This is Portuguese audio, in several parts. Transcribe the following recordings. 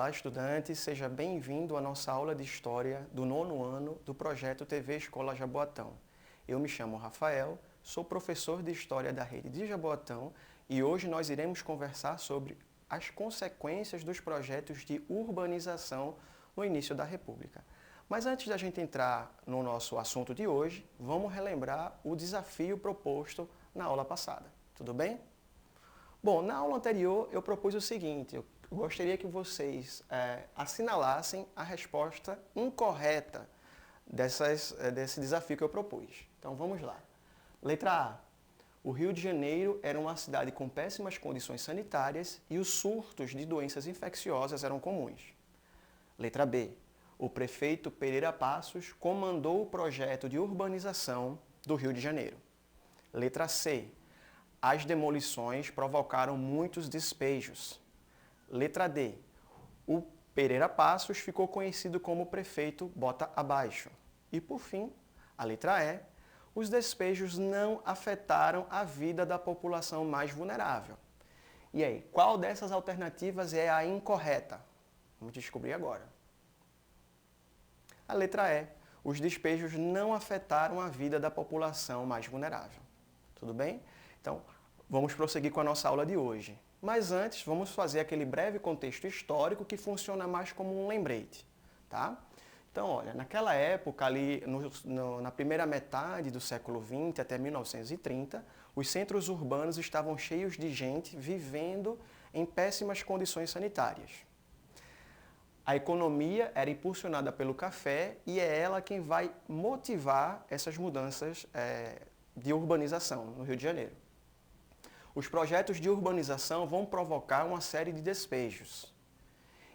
Olá, estudante, seja bem-vindo à nossa aula de História do 9º ano do projeto TV Escola Jaboatão. Eu me chamo Rafael, sou professor de História da rede de Jaboatão e hoje nós iremos conversar sobre as consequências dos projetos de urbanização no início da República. Mas antes da gente entrar no nosso assunto de hoje, vamos relembrar o desafio proposto na aula passada. Tudo bem? Bom, na aula anterior eu propus o seguinte, eu gostaria que vocês assinalassem a resposta incorreta desse desafio que eu propus. Então vamos lá. Letra A. O Rio de Janeiro era uma cidade com péssimas condições sanitárias e os surtos de doenças infecciosas eram comuns. Letra B. O prefeito Pereira Passos comandou o projeto de urbanização do Rio de Janeiro. Letra C. As demolições provocaram muitos despejos. Letra D. O Pereira Passos ficou conhecido como prefeito Bota Abaixo. E por fim, a letra E. Os despejos não afetaram a vida da população mais vulnerável. E aí, qual dessas alternativas é a incorreta? Vamos descobrir agora. A letra E. Os despejos não afetaram a vida da população mais vulnerável. Tudo bem? Então, vamos prosseguir com a nossa aula de hoje. Mas antes, vamos fazer aquele breve contexto histórico que funciona mais como um lembrete, tá? Então, olha, naquela época, ali na primeira metade do século XX até 1930, os centros urbanos estavam cheios de gente vivendo em péssimas condições sanitárias. A economia era impulsionada pelo café e é ela quem vai motivar essas mudanças de urbanização no Rio de Janeiro. Os projetos de urbanização vão provocar uma série de despejos.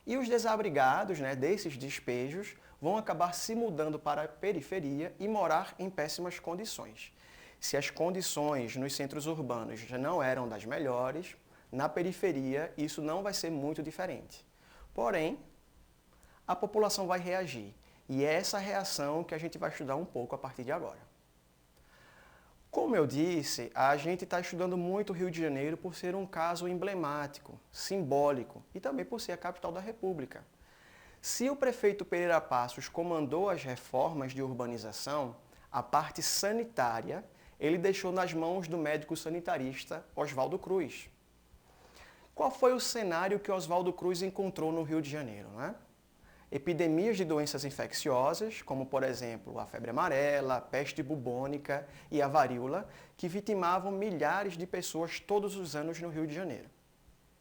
E os desabrigados, desses despejos, vão acabar se mudando para a periferia e morar em péssimas condições. Se as condições nos centros urbanos já não eram das melhores, na periferia isso não vai ser muito diferente. Porém, a população vai reagir. E é essa reação que a gente vai estudar um pouco a partir de agora. Como eu disse, a gente está estudando muito o Rio de Janeiro por ser um caso emblemático, simbólico e também por ser a capital da República. Se o prefeito Pereira Passos comandou as reformas de urbanização, a parte sanitária ele deixou nas mãos do médico sanitarista Oswaldo Cruz. Qual foi o cenário que Oswaldo Cruz encontrou no Rio de Janeiro, Epidemias de doenças infecciosas, como por exemplo a febre amarela, a peste bubônica e a varíola, que vitimavam milhares de pessoas todos os anos no Rio de Janeiro.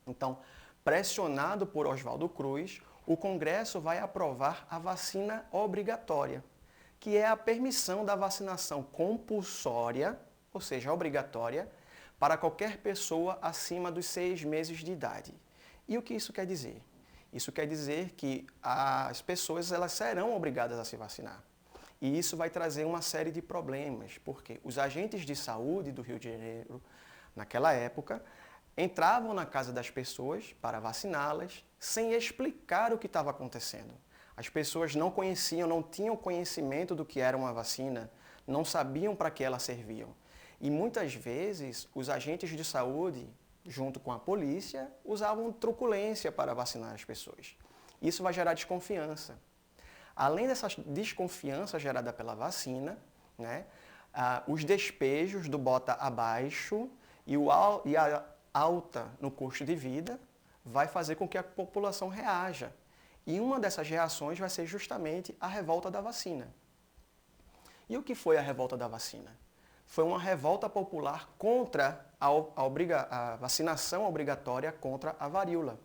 Então, pressionado por Oswaldo Cruz, o Congresso vai aprovar a vacina obrigatória, que é a permissão da vacinação compulsória, ou seja, obrigatória, para qualquer pessoa acima dos 6 meses de idade. E o que isso quer dizer? Isso quer dizer que as pessoas elas serão obrigadas a se vacinar. E isso vai trazer uma série de problemas, porque os agentes de saúde do Rio de Janeiro, naquela época, entravam na casa das pessoas para vaciná-las sem explicar o que estava acontecendo. As pessoas não conheciam, não tinham conhecimento do que era uma vacina, não sabiam para que ela serviam. E muitas vezes os agentes de saúde, junto com a polícia, usavam truculência para vacinar as pessoas. Isso vai gerar desconfiança. Além dessa desconfiança gerada pela vacina, os despejos do bota abaixo e a alta no custo de vida vai fazer com que a população reaja. E uma dessas reações vai ser justamente a revolta da vacina. E o que foi a revolta da vacina? Foi uma revolta popular contra a vacinação obrigatória contra a varíola.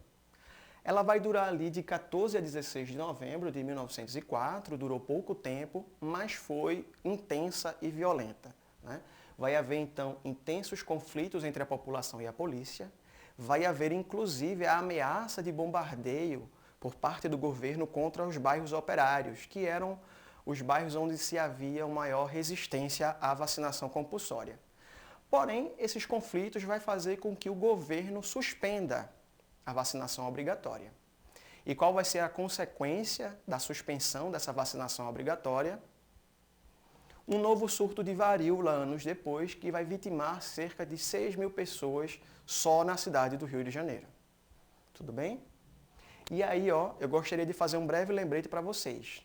Ela vai durar ali de 14 a 16 de novembro de 1904, durou pouco tempo, mas foi intensa e violenta. Vai haver, então, intensos conflitos entre a população e a polícia, vai haver, inclusive, a ameaça de bombardeio por parte do governo contra os bairros operários, que eram os bairros onde se havia uma maior resistência à vacinação compulsória. Porém, esses conflitos vão fazer com que o governo suspenda a vacinação obrigatória. E qual vai ser a consequência da suspensão dessa vacinação obrigatória? Um novo surto de varíola anos depois, que vai vitimar cerca de 6 mil pessoas só na cidade do Rio de Janeiro. Tudo bem? E aí, ó, eu gostaria de fazer um breve lembrete para vocês.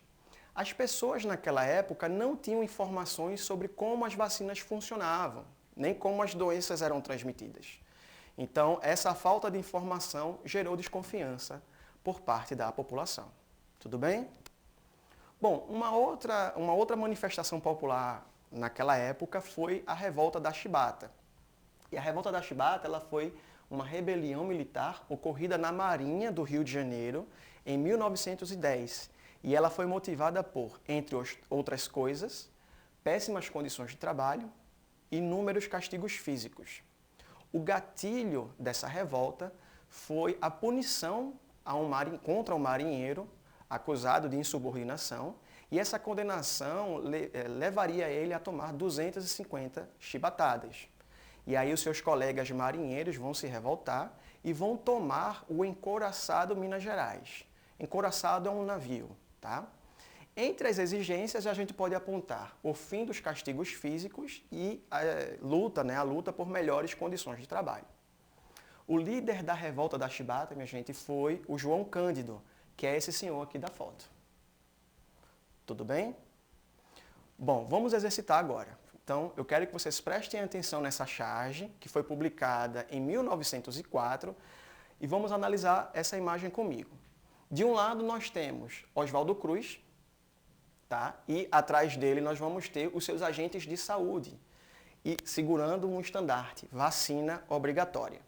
As pessoas naquela época não tinham informações sobre como as vacinas funcionavam, nem como as doenças eram transmitidas. Então, essa falta de informação gerou desconfiança por parte da população. Tudo bem? Bom, uma outra manifestação popular naquela época foi a Revolta da Chibata. E a Revolta da Chibata ela foi uma rebelião militar ocorrida na Marinha do Rio de Janeiro em 1910. E ela foi motivada por, entre outras coisas, péssimas condições de trabalho e inúmeros castigos físicos. O gatilho dessa revolta foi a punição contra um marinheiro acusado de insubordinação, e essa condenação levaria ele a tomar 250 chibatadas. E aí os seus colegas marinheiros vão se revoltar e vão tomar o encouraçado Minas Gerais. Encouraçado é um navio, tá? Entre as exigências, a gente pode apontar o fim dos castigos físicos e a luta por melhores condições de trabalho. O líder da revolta da Chibata, minha gente, foi o João Cândido, que é esse senhor aqui da foto. Tudo bem? Bom, vamos exercitar agora. Então, eu quero que vocês prestem atenção nessa charge, que foi publicada em 1904, e vamos analisar essa imagem comigo. De um lado, nós temos Oswaldo Cruz, tá? E atrás dele nós vamos ter os seus agentes de saúde, e segurando um estandarte, vacina obrigatória.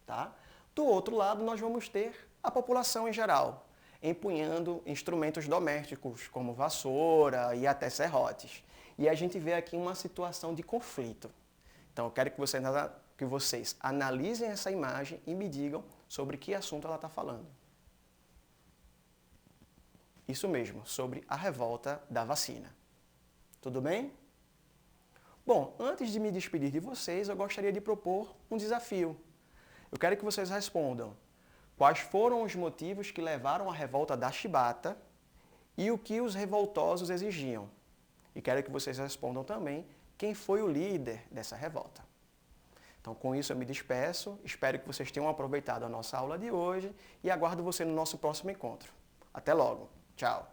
Tá? Do outro lado, nós vamos ter a população em geral, empunhando instrumentos domésticos, como vassoura e até serrotes. E a gente vê aqui uma situação de conflito. Então, eu quero que vocês analisem essa imagem e me digam sobre que assunto ela está falando. Isso mesmo, sobre a revolta da vacina. Tudo bem? Bom, antes de me despedir de vocês, eu gostaria de propor um desafio. Eu quero que vocês respondam quais foram os motivos que levaram à revolta da Chibata e o que os revoltosos exigiam. E quero que vocês respondam também quem foi o líder dessa revolta. Então, com isso eu me despeço, espero que vocês tenham aproveitado a nossa aula de hoje e aguardo você no nosso próximo encontro. Até logo. Tchau.